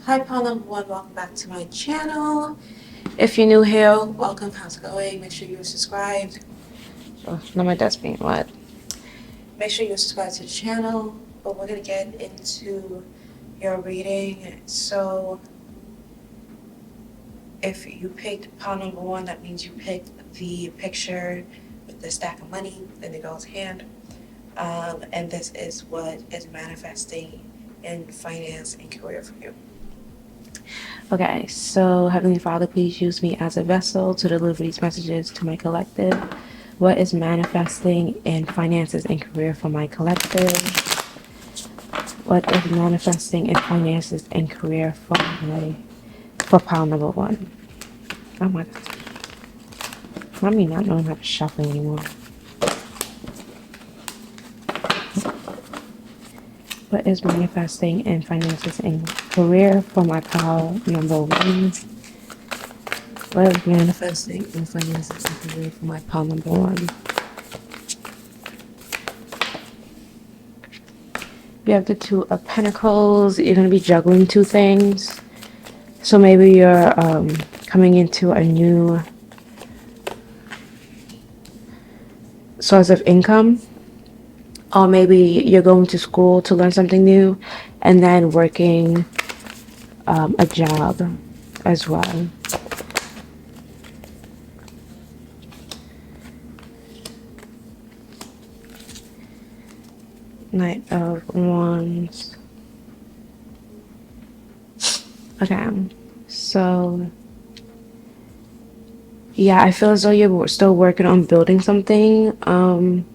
Hi, Paul number one. Welcome back to my channel. If you're new here, welcome. How's it going? Make sure you're subscribed. Oh, no, my desk being wet. Make sure you're subscribed to the channel. But we're gonna get into your reading. So, if you picked pile number one, that means you picked the picture with the stack of money in the girl's hand. And this is what is manifesting in finance and career for you. Okay, so Heavenly Father, please use me as a vessel to deliver these messages to my collective. What is manifesting in finances and career for my collective? What is manifesting in finances and career for pile number one? Oh my God. Let me not knowing how to shuffle anymore. What is manifesting in finances and career for my pile number one? What is manifesting in finances and career for my pile number one? You have the Two of Pentacles. You're going to be juggling two things. So maybe you're coming into a new source of income. Or maybe you're going to school to learn something new and then working a job as well. Knight of Wands. Okay, so yeah, I feel as though you're still working on building something.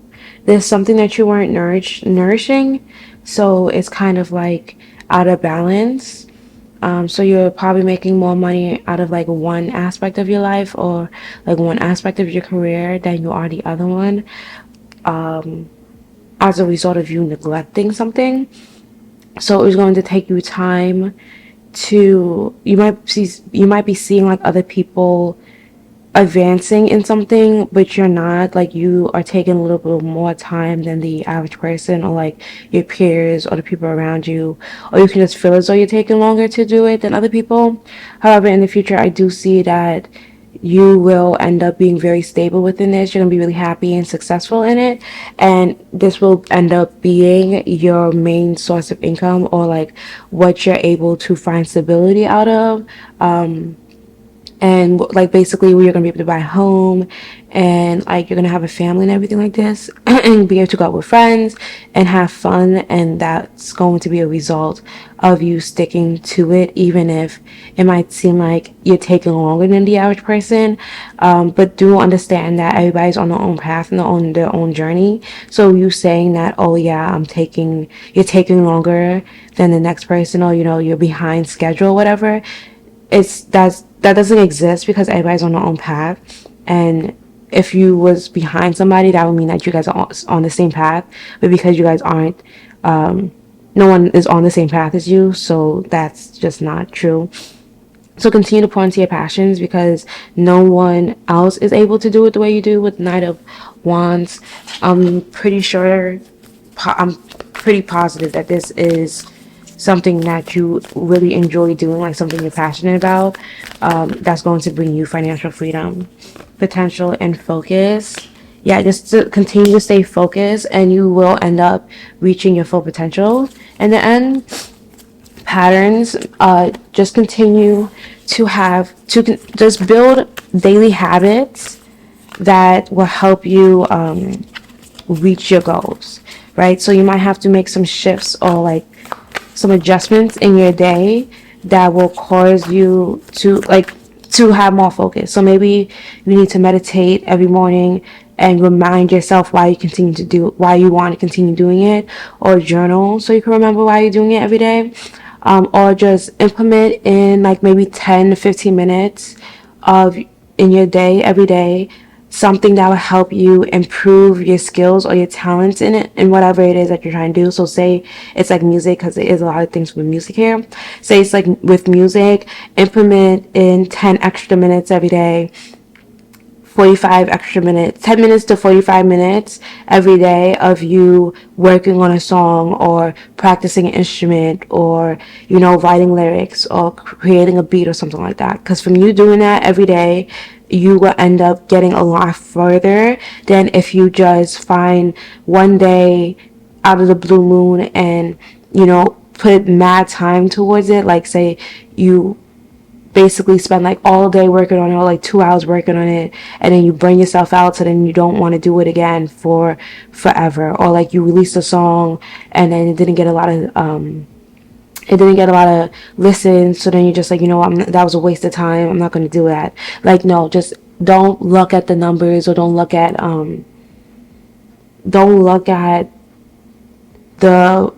There's something that you weren't nourishing, so it's kind of like out of balance. So you're probably making more money out of like one aspect of your life or like one aspect of your career than you are the other one, as a result of you neglecting something. So it's going to take you time to, you might be seeing like other people advancing in something, but you're not. Like, you are taking a little bit more time than the average person, or like your peers or the people around you, or you can just feel as though you're taking longer to do it than other people. However, in the future, I do see that you will end up being very stable within this. You're gonna be really happy and successful in it, and this will end up being your main source of income, or like what you're able to find stability out of. And like basically where you're gonna be able to buy a home, and like you're gonna have a family and everything like this, and be able to go out with friends and have fun. And that's going to be a result of you sticking to it, even if it might seem like you're taking longer than the average person. But do understand that everybody's on their own path and their own journey. So you saying that, oh yeah, you're taking longer than the next person, or you're behind schedule, whatever, that doesn't exist, because everybody's on their own path. And if you was behind somebody, that would mean that you guys are on the same path. But because you guys aren't, no one is on the same path as you, so that's just not true. So continue to pour into your passions, because no one else is able to do it the way you do with Knight of Wands. I'm pretty positive that this is something that you really enjoy doing, like something you're passionate about, that's going to bring you financial freedom, potential, and focus. Yeah, just to continue to stay focused, and you will end up reaching your full potential in the end. Patterns, just continue to just build daily habits that will help you reach your goals, right? So you might have to make some shifts, or like some adjustments in your day that will cause you to have more focus. So maybe you need to meditate every morning and remind yourself why you want to continue doing it, or journal so you can remember why you're doing it every day, or just implement in like maybe 10 to 15 minutes in your day every day, something that will help you improve your skills or your talents in it, and whatever it is that you're trying to do. So say it's like music, because there is a lot of things with music here. Say it's like with music, implement in 10 extra minutes every day 45 extra minutes, 10 minutes to 45 minutes every day of you working on a song or practicing an instrument or, writing lyrics or creating a beat or something like that. Because from you doing that every day, you will end up getting a lot further than if you just find one day out of the blue moon and, put mad time towards it. Like, say you basically spend like all day working on it, or like 2 hours working on it, and then you burn yourself out, so then you don't want to do it again for forever. Or like you released a song and then it didn't get a lot of listens, so then you're just like, that was a waste of time, I'm not going to do that. Like, no, just don't look at the numbers, or don't look at the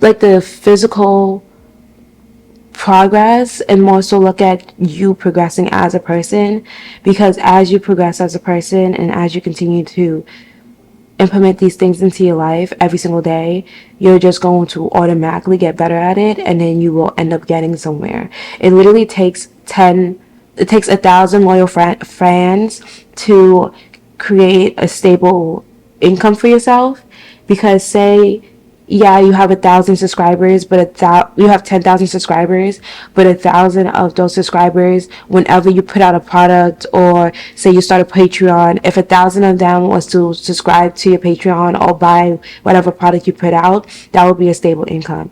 like the physical progress, and more so look at you progressing as a person. Because as you progress as a person and as you continue to implement these things into your life every single day, you're just going to automatically get better at it, and then you will end up getting somewhere. It literally takes 1,000 loyal fans to create a stable income for yourself. Because say, yeah, you have 1,000 subscribers, but you have 10,000 subscribers, but 1,000 of those subscribers, whenever you put out a product, or say you start a Patreon, if 1,000 of them was to subscribe to your Patreon or buy whatever product you put out, that would be a stable income,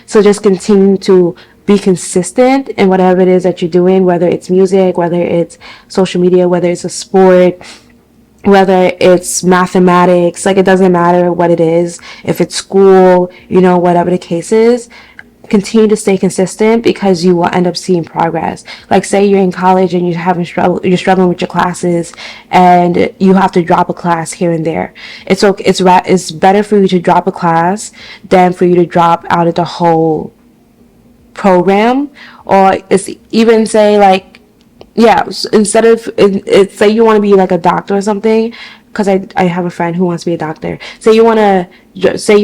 So just continue to be consistent in whatever it is that you're doing, whether it's music, whether it's social media, whether it's a sport, whether it's mathematics. Like, it doesn't matter what it is. If it's school, whatever the case is, continue to stay consistent, because you will end up seeing progress. Like, say you're in college and you're struggling with your classes, and you have to drop a class here and there. It's better for you to drop a class than for you to drop out of the whole program. Or it's even say, like, yeah, instead of say you want to be like a doctor or something, because I have a friend who wants to be a doctor. Say you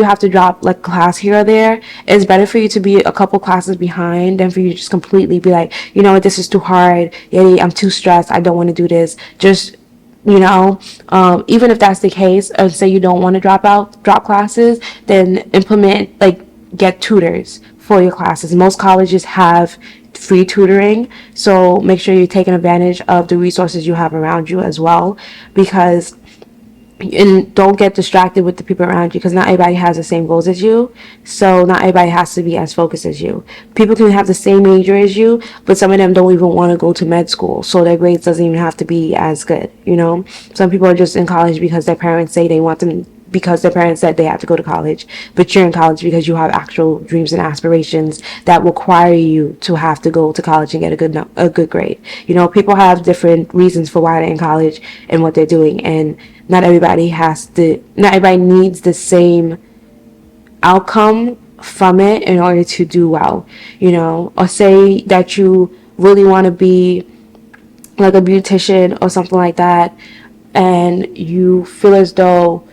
have to drop like class here or there. It's better for you to be a couple classes behind than for you to just completely be like, this is too hard, yeah, I'm too stressed, I don't want to do this. Just, even if that's the case, and say you don't want to drop classes, then implement, like, get tutors for your classes. Most colleges have free tutoring, so make sure you're taking advantage of the resources you have around you as well. Because, and don't get distracted with the people around you, because not everybody has the same goals as you, so not everybody has to be as focused as you. People can have the same major as you, but some of them don't even want to go to med school, so their grades doesn't even have to be as good. Some people are just in college because their parents say they want them, because their parents said they have to go to college. But you're in college because you have actual dreams and aspirations that require you to have to go to college and get a good grade. People have different reasons for why they're in college and what they're doing, and not everybody needs the same outcome from it in order to do well. Or say that you really want to be like a beautician or something like that, and you feel as though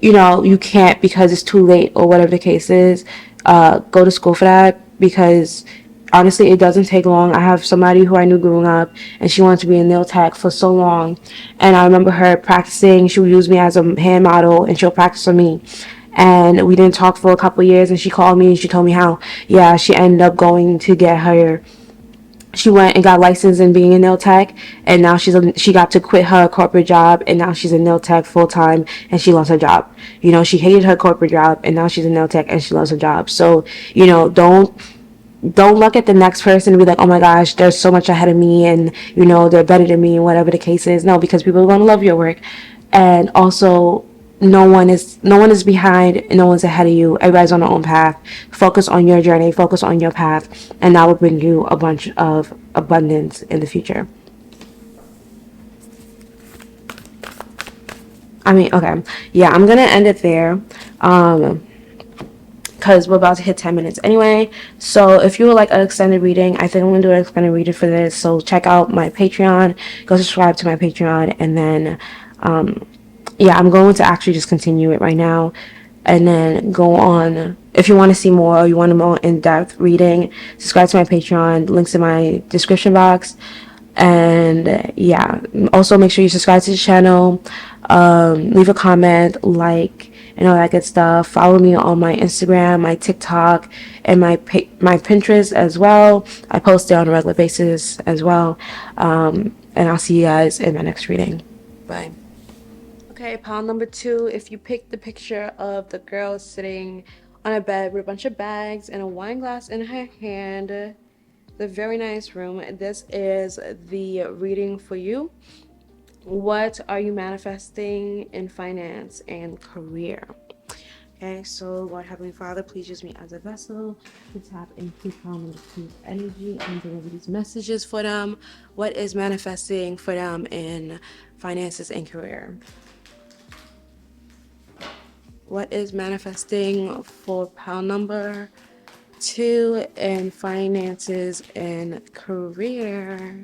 you can't because it's too late or whatever the case is. Go to school for that, because honestly, it doesn't take long. I have somebody who I knew growing up, and she wanted to be a nail tech for so long, and I remember her practicing. She would use me as a hand model, and she'll practice on me. And we didn't talk for a couple of years, and she called me and she told me how, yeah, she ended up going to get her, she went and got licensed in being a nail tech, and now she got to quit her corporate job, and now she's a nail tech full time, and she loves her job. She hated her corporate job, and now she's a nail tech and she loves her job. So, don't look at the next person and be like, oh my gosh, they're so much ahead of me, and they're better than me, whatever the case is. No, because people are going to love your work. And also, no one is behind, and no one's ahead of you. Everybody's on their own path. Focus on your journey, focus on your path, and that will bring you a bunch of abundance in the future. Okay, yeah, I'm gonna end it there, because we're about to hit 10 minutes anyway. So if you would like an extended reading, I think I'm gonna do an extended reading for this. So check out my Patreon, go subscribe to my Patreon, and then yeah, I'm going to actually just continue it right now, and then go on. If you want to see more, or you want a more in-depth reading, subscribe to my Patreon. Links in my description box. And yeah, also make sure you subscribe to the channel, leave a comment, like, and all that good stuff. Follow me on my Instagram, my TikTok, and my Pinterest as well. I post it on a regular basis as well. And I'll see you guys in my next reading. Bye. Okay, pile number 2. If you pick the picture of the girl sitting on a bed with a bunch of bags and a wine glass in her hand, the very nice room, this is the reading for you. What are you manifesting in finance and career? Okay, so Lord Heavenly Father, please use me as a vessel to tap into common energy and deliver these messages for them. What is manifesting for them in finances and career? What is manifesting for pile number 2 in finances and career?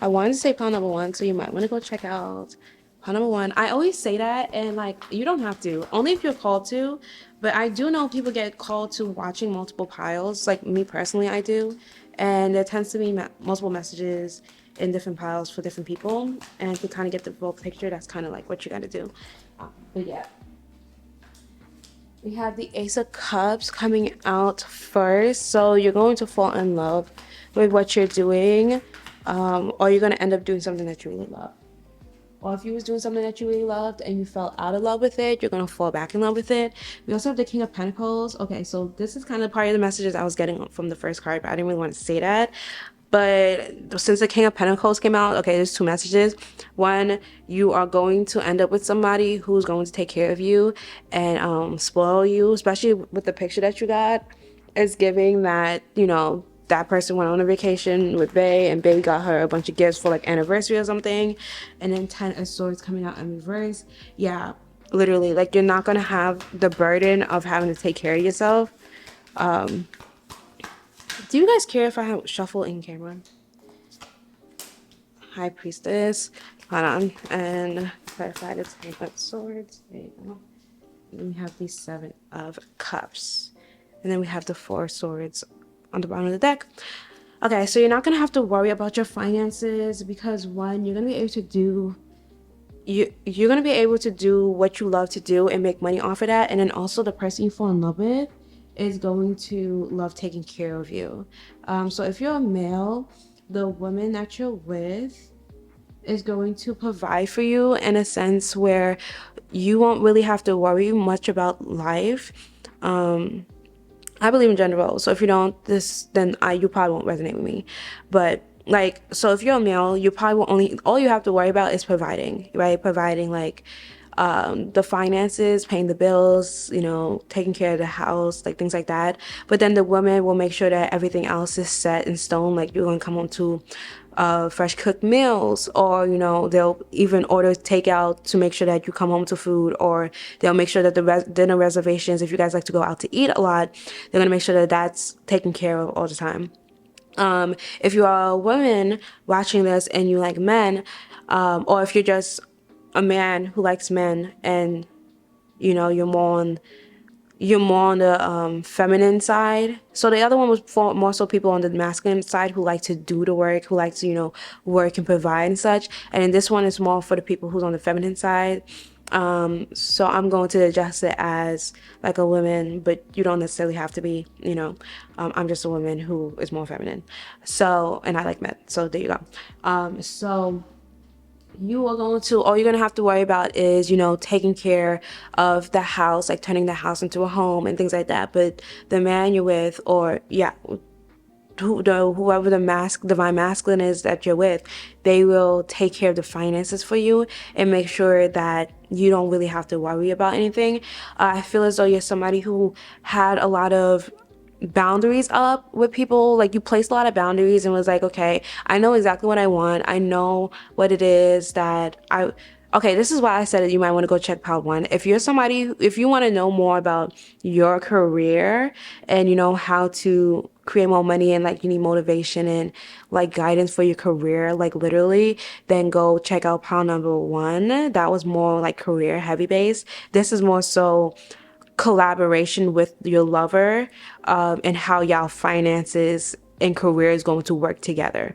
I wanted to say pile number 1, so you might want to go check out pile number 1. I always say that, and like, you don't have to, only if you're called to. But I do know people get called to watching multiple piles, like me personally, I do. And there tends to be multiple messages in different piles for different people. And to kind of get the full picture, that's kind of like what you got to do. But yeah. We have the Ace of Cups coming out first. So you're going to fall in love with what you're doing, or you're going to end up doing something that you really love. Or if you was doing something that you really loved and you fell out of love with it, you're going to fall back in love with it. We also have the King of Pentacles. Okay, so this is kind of part of the messages I was getting from the first card, but I didn't really want to say that. But since the King of Pentacles came out, okay, there's 2 messages. One, you are going to end up with somebody who's going to take care of you and spoil you, especially with the picture that you got. It's giving that, you know, that person went on a vacation with Bae and Bae got her a bunch of gifts for like anniversary or something. And then 10 of Swords coming out in reverse. Yeah, literally, like, you're not going to have the burden of having to take care of yourself. Do you guys care if I have shuffle in camera? High Priestess. Hold on. And clarify the 10 of Swords. There you go. And then we have the 7 of Cups. And then we have the 4 Swords on the bottom of the deck. Okay, so you're not going to have to worry about your finances because, one, you're going to be able to do you're going to be able to do what you love to do and make money off of that. And then also the person you fall in love with is going to love taking care of you. So if you're a male, the woman that you're with is going to provide for you in a sense where you won't really have to worry much about life. I believe in gender roles, so if you don't, then you probably won't resonate with me. But like, so if you're a male, you probably will all you have to worry about is providing, right? Providing like the finances, paying the bills, you know, taking care of the house, like things like that. But then the woman will make sure that everything else is set in stone. Like, you're gonna come home to fresh cooked meals, or you know, they'll even order takeout to make sure that you come home to food, or they'll make sure that the dinner reservations, if you guys like to go out to eat a lot, they're gonna make sure that that's taken care of all the time. If you are a woman watching this and you like men, or if you're just a man who likes men and you know you're more on the feminine side. So the other one was for more so people on the masculine side who like to do the work, who like to, you know, work and provide and such. And then this one is more for the people who's on the feminine side. So I'm going to adjust it as like a woman, but you don't necessarily have to be, you know. I'm just a woman who is more feminine. So, and I like men. So there you go. So you are going to, all you're going to have to worry about is, you know, taking care of the house, like turning the house into a home and things like that. But the man you're with, or yeah, whoever the divine masculine is that you're with, they will take care of the finances for you and make sure that you don't really have to worry about anything. I feel as though you're somebody who had a lot of boundaries up with people. Like, you placed a lot of boundaries and was like, okay, I know exactly what I want. I know what it is that okay, this is why I said that you might want to go check pile 1. If you're somebody, if you want to know more about your career and you know how to create more money and like you need motivation and like guidance for your career, like literally, then go check out pile number 1. That was more like career heavy based. This is more so collaboration with your lover, and how y'all finances and career is going to work together.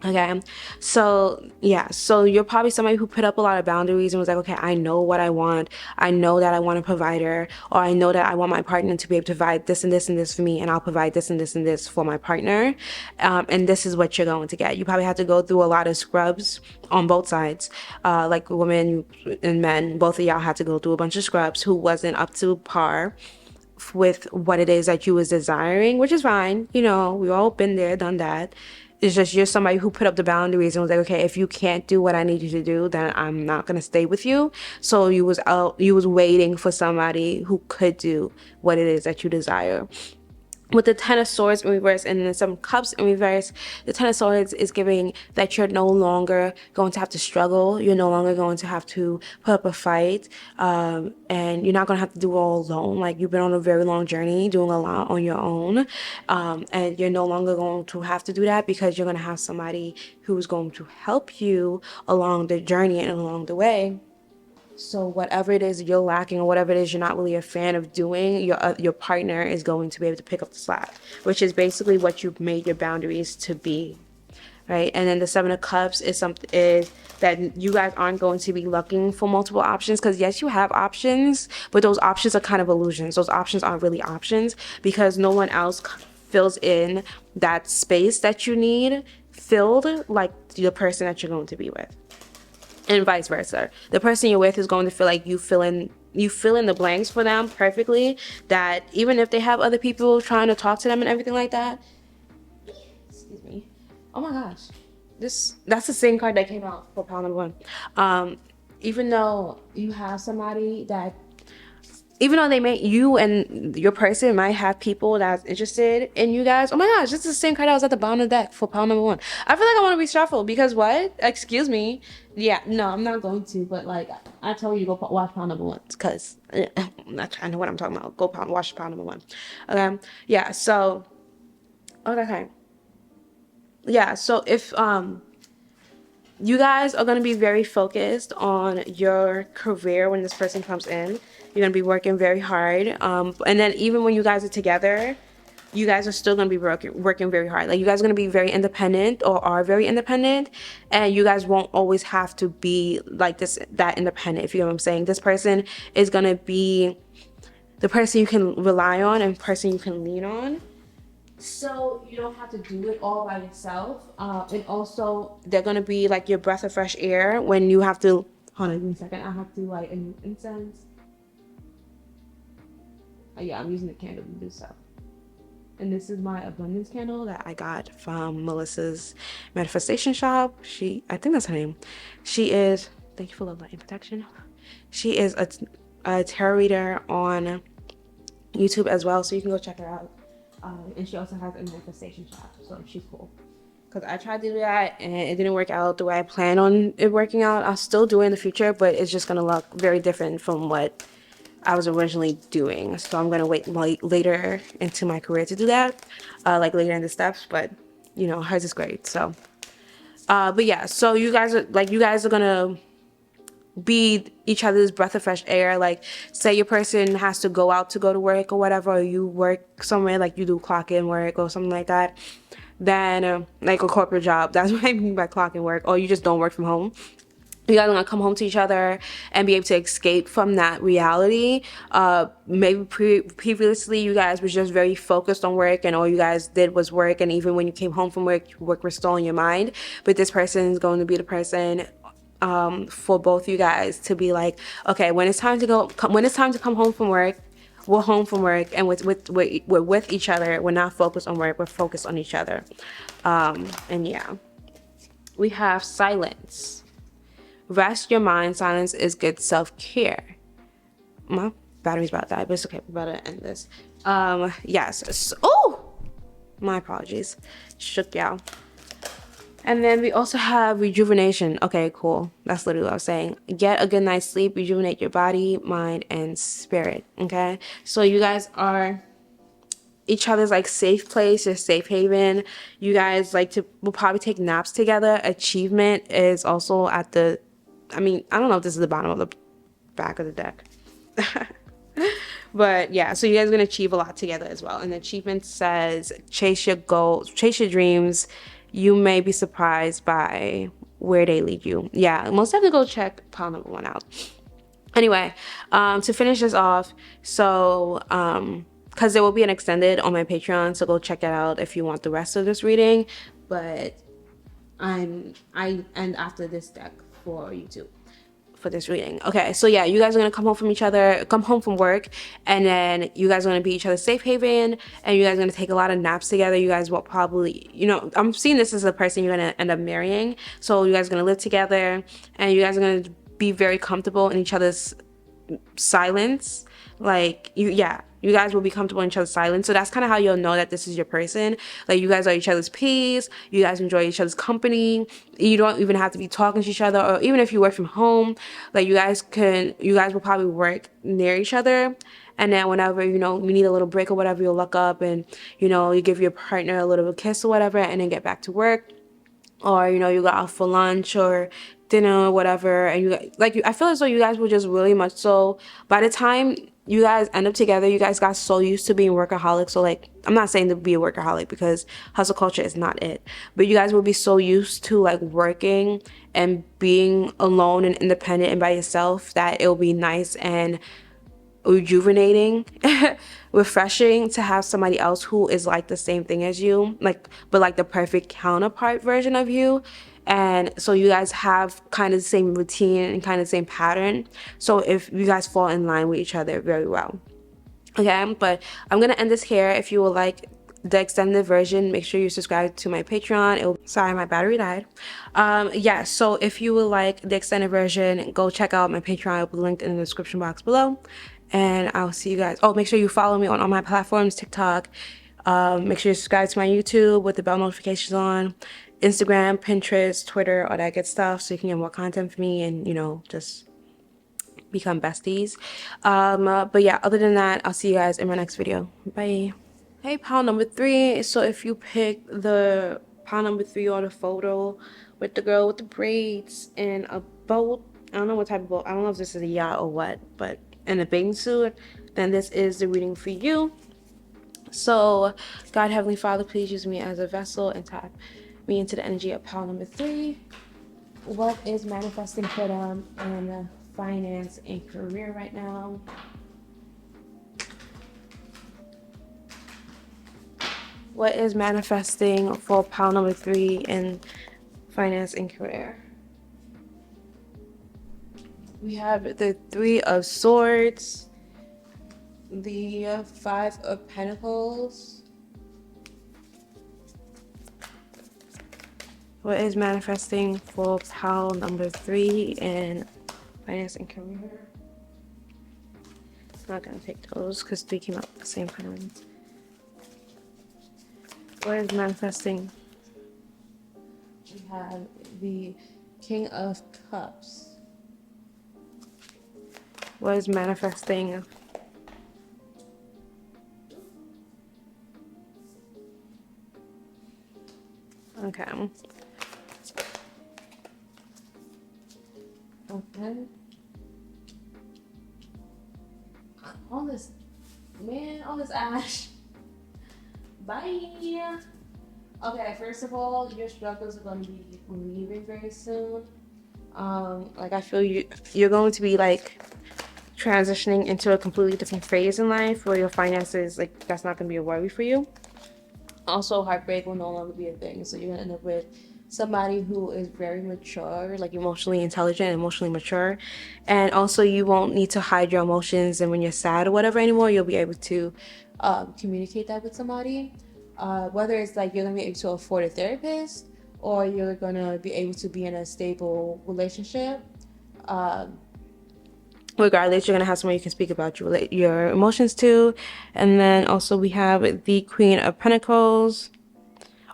Okay, so yeah, so you're probably somebody who put up a lot of boundaries and was like, okay, I know what I want. I know that I want a provider, or I know that I want my partner to be able to provide this and this and this for me, and I'll provide this and this and this for my partner. And this is what you're going to get. You probably have to go through a lot of scrubs on both sides. Like women and men, both of y'all had to go through a bunch of scrubs who wasn't up to par with what it is that you was desiring, which is fine. You know, we all been there, done that. It's just you're somebody who put up the boundaries and was like, okay, if you can't do what I need you to do, then I'm not gonna stay with you. So you was waiting for somebody who could do what it is that you desire. With the Ten of Swords in reverse and then some Cups in reverse, the Ten of Swords is giving that you're no longer going to have to struggle. You're no longer going to have to put up a fight. And you're not going to have to do it all alone. Like, you've been on a very long journey doing a lot on your own. And you're no longer going to have to do that because you're going to have somebody who's going to help you along the journey and along the way. So whatever it is you're lacking or whatever it is you're not really a fan of doing, your partner is going to be able to pick up the slack, which is basically what you've made your boundaries to be, right? And then the Seven of Cups is that you guys aren't going to be looking for multiple options, because yes, you have options, but those options are kind of illusions. Those options aren't really options because no one else fills in that space that you need filled like the person that you're going to be with. And vice versa. The person you're with is going to feel like you fill in the blanks for them perfectly, that even if they have other people trying to talk to them and everything like that. Excuse me. Oh my gosh. That's the same card that came out for pile number one. Even though you have somebody that, even though you and your person might have people that's interested in you guys. Oh my gosh, this is the same card that was at the bottom of the deck for pile number one. I feel like I want to reshuffle because what? Excuse me. Yeah, no, I'm not going to. But like, I told you to go watch pile number one because I know what I'm talking about. Watch pile number one. Okay. Yeah. So. Okay. Yeah. So if you guys are going to be very focused on your career when this person comes in. You're going to be working very hard. And then even when you guys are together, you guys are still going to be working very hard. Like, you guys are going to be very independent or are very independent. And you guys won't always have to be like that independent, if you know what I'm saying. This person is going to be the person you can rely on and person you can lean on. So you don't have to do it all by yourself. And also, they're going to be like your breath of fresh air when you have to... Hold on, give me a second. I have to light an incense. Oh, yeah, I'm using the candle to do so. And this is my abundance candle that I got from Melissa's manifestation shop. I think that's her name. She is... Thank you for love, light, and protection. She is a tarot reader on YouTube as well, so you can go check her out. And she also has a manifestation shop, so she's cool. Because I tried to do that and it didn't work out the way I planned on it working out. I'll still do it in the future, but it's just going to look very different from what I was originally doing. So I'm going to wait later into my career to do that, like later in the steps. But, you know, hers is great. So, but yeah, so you guys are going to be each other's breath of fresh air. Like, say your person has to go out to go to work or whatever, or you work somewhere, like you do clock in work or something like that, then like a corporate job, that's what I mean by clock in work, or you just don't work from home. You guys are gonna come home to each other and be able to escape from that reality. Maybe previously you guys was just very focused on work and all you guys did was work, and even when you came home from work was still in your mind. But this person is going to be the person for both you guys to be like, okay, when it's time to come home from work, we're home from work and we're with each other. We're not focused on work, we're focused on each other. And yeah, we have silence. Rest your mind. Silence is good self-care. My battery's about to die, but it's okay, we're about to end this. Yes. Oh, my apologies, shook y'all. And then we also have rejuvenation. Okay, cool. That's literally what I was saying. Get a good night's sleep, rejuvenate your body, mind, and spirit. Okay? So you guys are each other's like safe place, your safe haven. You guys will probably take naps together. Achievement is also at the... I mean, I don't know if this is the bottom of the back of the deck. But yeah, so you guys are going to achieve a lot together as well. And the achievement says chase your goals, chase your dreams, you may be surprised by where they lead you. Yeah, most definitely go check pile number 1 out. Anyway, to finish this off, so because there will be an extended on my Patreon, so go check it out if you want the rest of this reading. But I end after this deck for YouTube for this reading. Okay, so yeah, you guys are gonna come home from work, and then you guys are gonna be each other's safe haven, and you guys are gonna take a lot of naps together. You guys will probably, I'm seeing this as a person you're gonna end up marrying. So you guys are gonna live together, and you guys are gonna be very comfortable in each other's silence. Like you guys will be comfortable in each other's silence. So that's kind of how you'll know that this is your person. Like, you guys are each other's peace, you guys enjoy each other's company, you don't even have to be talking to each other. Or even if you work from home, like, you guys will probably work near each other, and then whenever you need a little break or whatever, you'll look up and you give your partner a little kiss or whatever, and then get back to work. Or you go out for lunch or dinner or whatever, and I feel as though you guys were just really much so, by the time you guys end up together, you guys got so used to being workaholics. So, like, I'm not saying to be a workaholic, because hustle culture is not it, but you guys will be so used to, like, working and being alone and independent and by yourself, that it'll be nice and rejuvenating, refreshing to have somebody else who is like the same thing as you, but like the perfect counterpart version of you. And so you guys have kind of the same routine and kind of the same pattern, so if you guys fall in line with each other very well. Okay, but I'm gonna end this here. If you would like the extended version, make sure you subscribe to my Patreon. Sorry, my battery died. Yeah, so if you would like the extended version, go check out my Patreon. It'll be linked in the description box below, and I'll see you guys. Oh, make sure you follow me on all my platforms, TikTok. Make sure you subscribe to my YouTube with the bell notifications on, Instagram, Pinterest, Twitter, all that good stuff, so you can get more content from me and just become besties. But yeah, other than that, I'll see you guys in my next video. Bye. Hey, pile number 3. So if you pick the pile number 3 on the photo with the girl with the braids and a boat, I don't know what type of boat, I don't know if this is a yacht or what, but in a bathing suit, then this is the reading for you. So, God, Heavenly Father, please use me as a vessel and tap me into the energy of pile number 3. What is manifesting for them in finance and career right now? What is manifesting for pile number 3 in finance and career? We have the 3 of Swords, the 5 of Pentacles. What is manifesting for pile number 3 in finance and career? I'm not gonna take those because 3 came out at the same time. What is manifesting? We have the King of Cups. What is manifesting? Okay. Okay. All this ash. Bye. Okay, first of all, your struggles are going to be leaving very soon. Like, I feel you're going to be like transitioning into a completely different phase in life where your finances, like, that's not going to be a worry for you. Also, heartbreak will no longer be a thing, so you're going to end up with somebody who is very mature, like emotionally intelligent and emotionally mature. And also, you won't need to hide your emotions, and when you're sad or whatever anymore, you'll be able to communicate that with somebody. Whether it's like you're gonna be able to afford a therapist, or you're gonna be able to be in a stable relationship. Regardless, you're gonna have someone you can speak about your emotions to. And then also we have the Queen of Pentacles.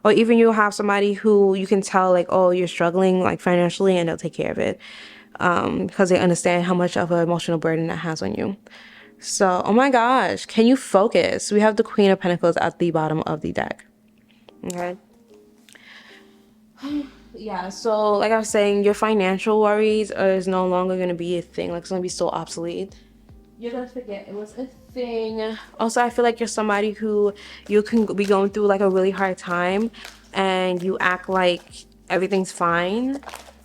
Or even you'll have somebody who you can tell, like, oh, you're struggling, like, financially, and they'll take care of it, because they understand how much of an emotional burden that has on you. So, oh my gosh, can you focus? We have the Queen of Pentacles at the bottom of the deck. Okay. Yeah, so like I was saying, your financial worries is no longer going to be a thing. Like, it's going to be so obsolete. You're going to forget it was a thing. Also, I feel like you're somebody who you can be going through like a really hard time, and you act like everything's fine.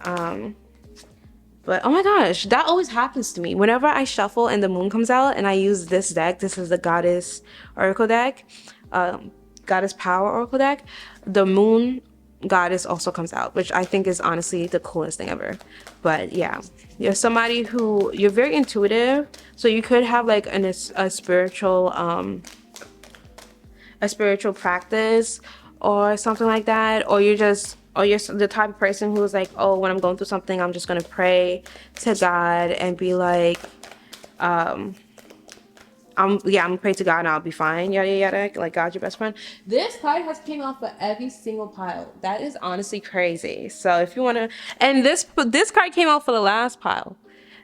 But oh my gosh, that always happens to me. Whenever I shuffle and the moon comes out and I use this deck, this is the Goddess Oracle deck, Goddess Power Oracle deck, the moon goddess also comes out, which I think is honestly the coolest thing ever. But yeah, you're somebody who, you're very intuitive, so you could have like a spiritual practice or something like that, or you're the type of person who's like, oh, when I'm going through something, I'm just gonna pray to God and be like, I'm gonna pray to God and I'll be fine, yada yada, like God's your best friend. This card has came out for every single pile. That is honestly crazy. So if you wanna, and this card came out for the last pile.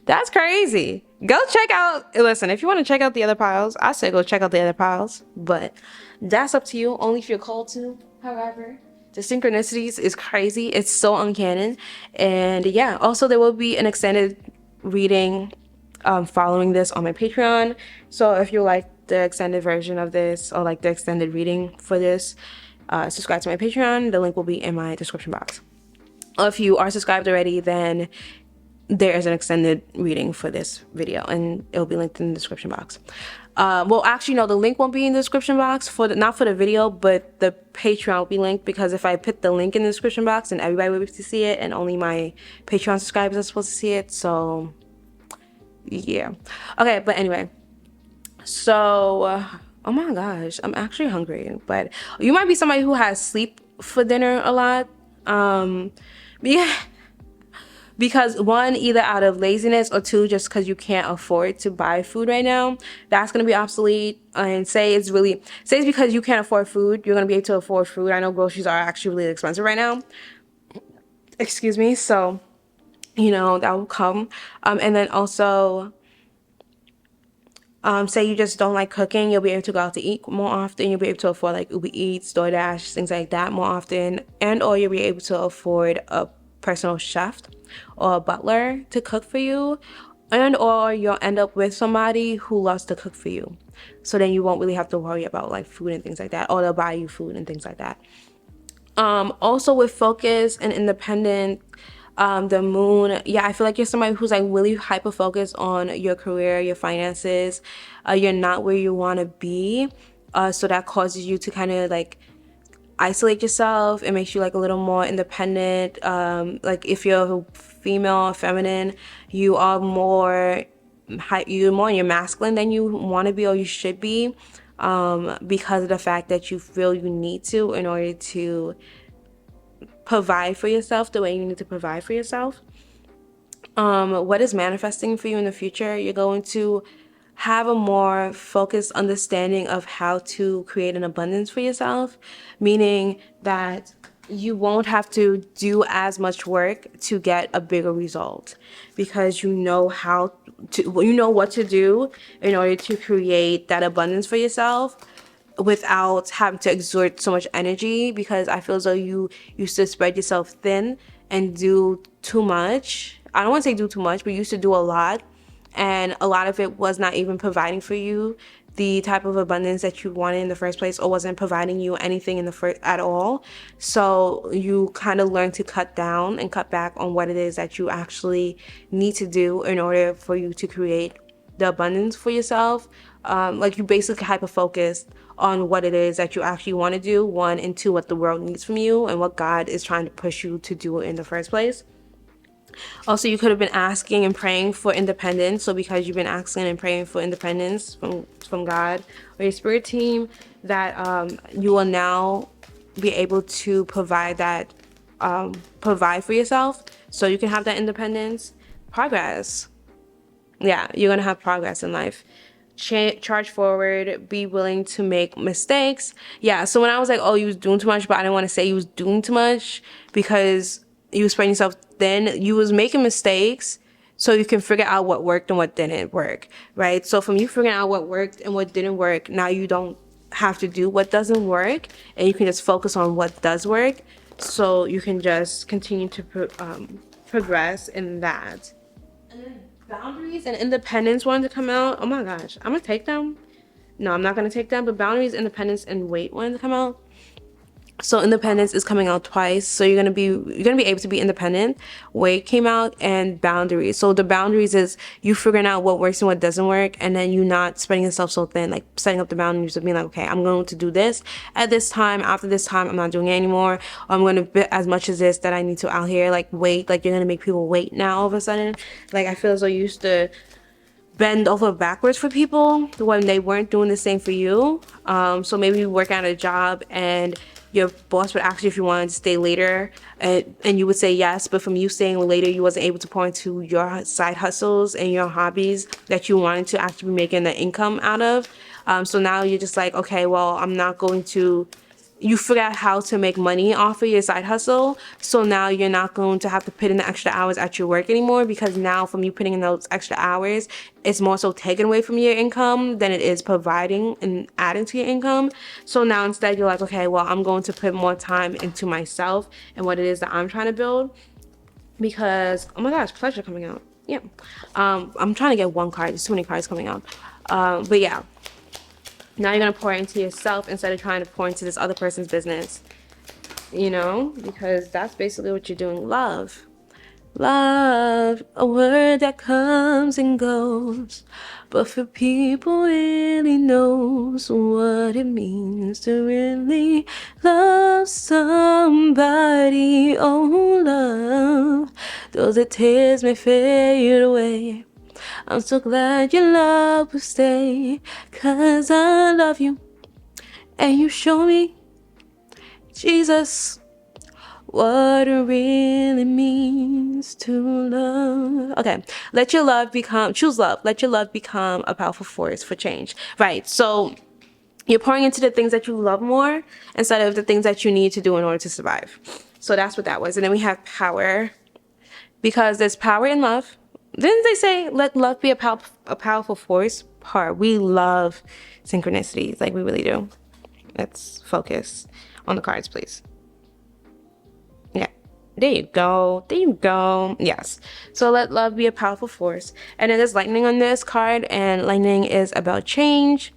That's crazy. Go check out, listen, if you want to check out the other piles, I say go check out the other piles, but that's up to you, only if you're called to. However, the synchronicities is crazy. It's so uncanny. And yeah, also there will be an extended reading following this on my Patreon. So if you like the extended version of this, or like the extended reading for this, subscribe to my Patreon. The link will be in my description box. If you are subscribed already, then there is an extended reading for this video and it'll be linked in the description box. Well, actually no, the link won't be in the description box for not for the video, but the Patreon will be linked, because if I put the link in the description box, then everybody will be able to see it and only my Patreon subscribers are supposed to see it. So yeah, okay, but anyway, so oh my gosh, I'm actually hungry. But you might be somebody who has sleep for dinner a lot. Yeah, because one, either out of laziness, or two, just because you can't afford to buy food right now, that's going to be obsolete. And say it's because you can't afford food, you're going to be able to afford food. I know groceries are actually really expensive right now, excuse me, so you know that will come. And then also, say you just don't like cooking, you'll be able to go out to eat more often. You'll be able to afford like Uber Eats, DoorDash, things like that more often, and or you'll be able to afford a personal chef or a butler to cook for you, and or you'll end up with somebody who loves to cook for you, so then you won't really have to worry about like food and things like that, or they'll buy you food and things like that. Also with focus and independent, the moon, yeah, I feel like you're somebody who's like really hyper focused on your career, your finances. You're not where you want to be, so that causes you to kind of like isolate yourself. It makes you like a little more independent. Like if you're female or feminine, you are you're more in your masculine than you want to be or you should be, because of the fact that you feel you need to in order to provide for yourself the way you need to provide for yourself. What is manifesting for you in the future? You're going to have a more focused understanding of how to create an abundance for yourself, meaning that you won't have to do as much work to get a bigger result, because you know what to do in order to create that abundance for yourself without having to exert so much energy. Because I feel as though you used to spread yourself thin and do too much. I don't want to say do too much, but you used to do a lot, and a lot of it was not even providing for you the type of abundance that you wanted in the first place, or wasn't providing you anything in the first at all. So you kind of learn to cut down and cut back on what it is that you actually need to do in order for you to create the abundance for yourself. Like you basically hyper focused on what it is that you actually want to do, one, and two, what the world needs from you and what God is trying to push you to do in the first place. Also, you could have been asking and praying for independence. So because you've been asking and praying for independence from God or your spirit team, that you will now be able to provide for yourself, so you can have that independence. Progress. Yeah, you're gonna have progress in life. Charge forward, be willing to make mistakes. Yeah, so when I was like, oh, you was doing too much, but I didn't want to say you was doing too much, because you was spreading yourself thin. You was making mistakes so you can figure out what worked and what didn't work, right? So from you figuring out what worked and what didn't work, now you don't have to do what doesn't work, and you can just focus on what does work, so you can just continue to progress in that. And then boundaries and independence wanted to come out. Oh my gosh, I'm gonna take them. No, I'm not gonna take them, but boundaries, independence, and weight wanted to come out. So independence is coming out twice. So you're gonna be able to be independent. Weight came out, and boundaries. So the boundaries is you figuring out what works and what doesn't work, and then you not spreading yourself so thin, like setting up the boundaries of being like, okay, I'm going to do this at this time. After this time, I'm not doing it anymore. Or I'm going to bit as much as this that I need to out here. Like wait, like you're gonna make people wait now all of a sudden. Like I feel as though you used to bend over backwards for people when they weren't doing the same for you. So maybe you work at a job and your boss would ask you if you wanted to stay later, and you would say yes, but from you staying later, you wasn't able to pour into your side hustles and your hobbies that you wanted to actually be making the income out of. So now you're just like, okay, well, I'm not going to, you figure out how to make money off of your side hustle. So now you're not going to have to put in the extra hours at your work anymore, because now from you putting in those extra hours, it's more so taken away from your income than it is providing and adding to your income. So now instead you're like, okay, well, I'm going to put more time into myself and what it is that I'm trying to build. Because, oh my gosh, pleasure coming out. Yeah. I'm trying to get one card. There's too many cards coming out. But yeah. Now you're gonna pour into yourself instead of trying to pour into this other person's business, you know, because that's basically what you're doing. Love, a word that comes and goes, but for people really knows what it means to really love somebody. Oh, love, though the tears may fade away, I'm so glad your love will stay, 'cause I love you, and you show me, Jesus, what it really means to love. Okay, choose love. Let your love become a powerful force for change. Right, so you're pouring into the things that you love more instead of the things that you need to do in order to survive. So that's what that was. And then we have power, because there's power in love. Didn't they say let love be a powerful force? We love synchronicities, like we really do. Let's focus on the cards, please. Yeah, there you go. There you go. Yes. So let love be a powerful force. And then there's lightning on this card, and lightning is about change.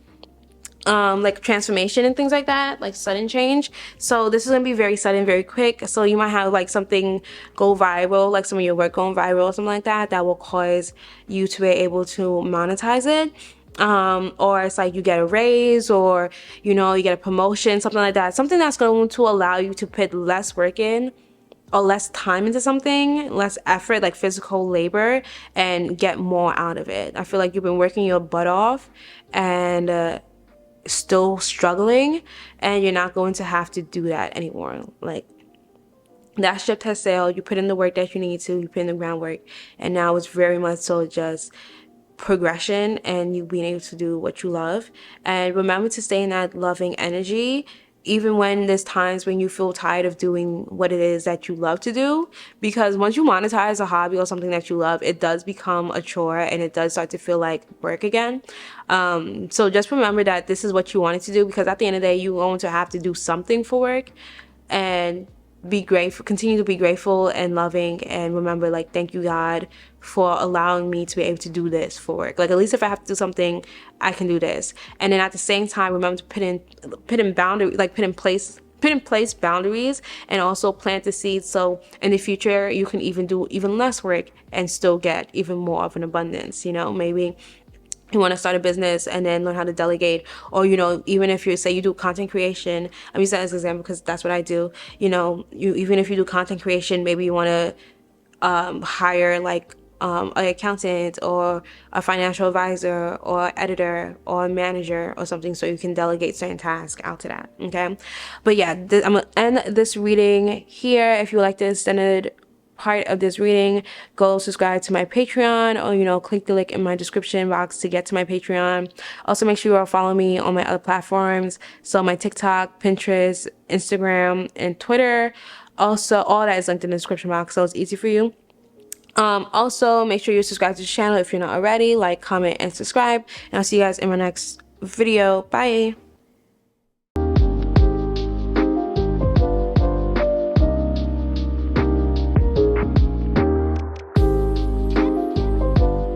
Like transformation and things like that, like sudden change. So this is gonna be very sudden, very quick. So you might have like something go viral, like some of your work going viral or something like that, that will cause you to be able to monetize it. Or it's like you get a raise, or you know, you get a promotion, something like that. Something that's going to allow you to put less work in, or less time into something, less effort, like physical labor, and get more out of it. I feel like you've been working your butt off and still struggling, and you're not going to have to do that anymore. Like that ship has sailed. You put in the work that you need to, you put in the groundwork, and now it's very much so just progression and you being able to do what you love. And remember to stay in that loving energy, even when there's times when you feel tired of doing what it is that you love to do, because once you monetize a hobby or something that you love, it does become a chore and it does start to feel like work again. So just remember that this is what you wanted to do, because at the end of the day, you're going to have to do something for work. And be grateful, continue to be grateful and loving, and remember, like, thank you, God, for allowing me to be able to do this for work. Like, at least if I have to do something, I can do this. And then at the same time, remember to put in boundary, like put in place boundaries, and also plant the seeds, so in the future you can even do even less work and still get even more of an abundance. You know, maybe you want to start a business and then learn how to delegate, or you know, even if you say you do content creation, I'm using that as an example because that's what I do. You know, even if you do content creation, maybe you want to hire like an accountant or a financial advisor or editor or a manager or something, so you can delegate certain tasks out to that. Okay, but yeah, I'm gonna end this reading here. If you like the extended part of this reading, go subscribe to my Patreon, or you know, click the link in my description box to get to my Patreon. Also, make sure you all follow me on my other platforms, so my TikTok, Pinterest, Instagram, and Twitter. Also, all that is linked in the description box, so it's easy for you. Also, make sure you subscribe to the channel if you're not already. Like, comment, and subscribe, and I'll see you guys in my next video. Bye.